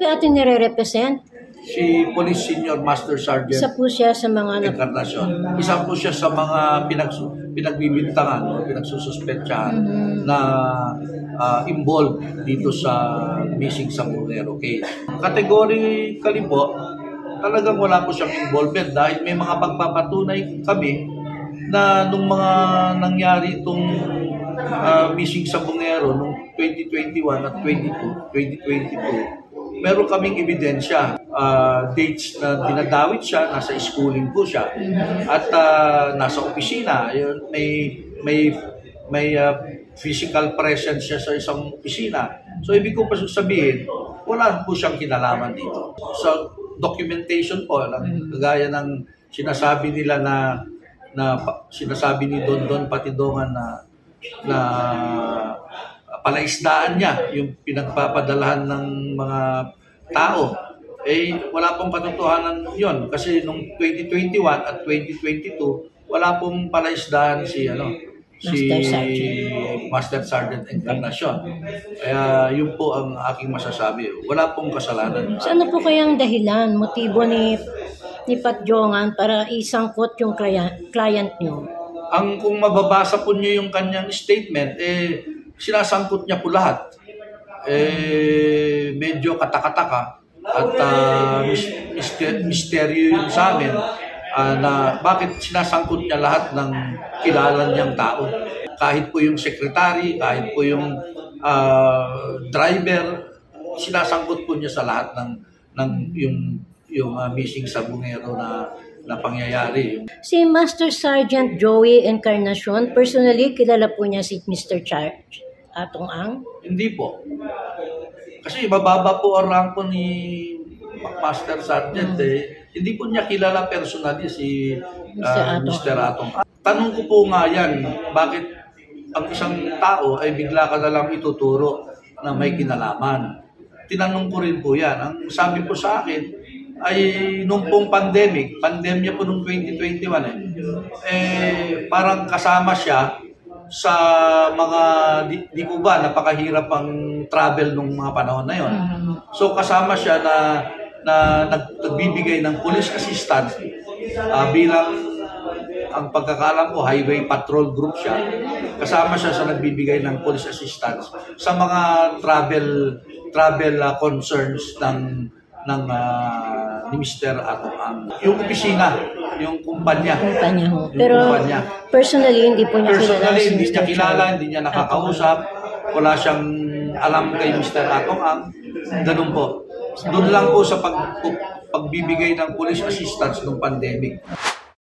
Kaya ating nire-represent? Si Police Senior Master Sergeant Isa po siya sa mga Encarnacion. Isa po siya sa mga pinagbibintangan o pinagsususpetsahan na involved dito sa missing Sabongero case. Categorically po, talagang wala po siyang involvement dahil may mga pagpapatunay kami na nung mga nangyari itong missing Sabongero noong 2021 at 2022, meron kaming ebidensya, dates na dinadawit siya, nasa schooling po siya, at nasa opisina. Yun, may physical presence siya sa isang opisina. So ibig ko pa sabihin, wala po siyang kinalaman dito. So documentation po, kagaya ng sinasabi nila na sinasabi ni Don Patidongan na palaisdaan niya yung pinagpapadalahan ng mga tao, wala pong katotohanan yon kasi nung 2021 at 2022 wala pong palaisdaan si Master Sergeant Encarnacion. Kaya yun po ang aking masasabi, wala pong kasalanan. So ano po kayang dahilan, motibo ni Pat Jongan para isangkot yung client niyo? Kung mababasa po niyo yung kanyang statement, sinasangkot niya po lahat. Medyo katakataka at misteryo yun sa amin na bakit sinasangkot niya lahat ng kilala niyang tao. Kahit po yung secretary, kahit po yung driver, sinasangkot po niya sa lahat ng yung missing Sabongero na pangyayari. Si Master Sergeant Joey Encarnacion, personally, kilala po niya si Mr. Atong Ang? Hindi po. Kasi mababa po ang ranko ni Master Sergeant. Hindi po niya kilala personally si Mr. Atong Ang. Tanong ko po nga yan, bakit ang isang tao ay bigla ka na lang ituturo na may kinalaman? Tinanong ko rin po yan. Ang sabi po sa akin, ay nung pong pandemya po nung 2021 parang kasama siya sa mga di po ba napakahirap ang travel nung mga panahon na yon. So kasama siya na nagbibigay ng police assistance bilang ang pagkakaalam ko highway patrol group siya. Kasama siya sa nagbibigay ng police assistance sa mga travel concerns ni Mr. Atong Ang. Yung opisina, yung kumpanya. Pero personally, hindi po niya kilala si hindi niya kilala, hindi niya nakakausap, wala siyang alam kay Mr. Atong Ang. Ganun po. Doon lang po sa pagbibigay ng police assistance ng pandemic.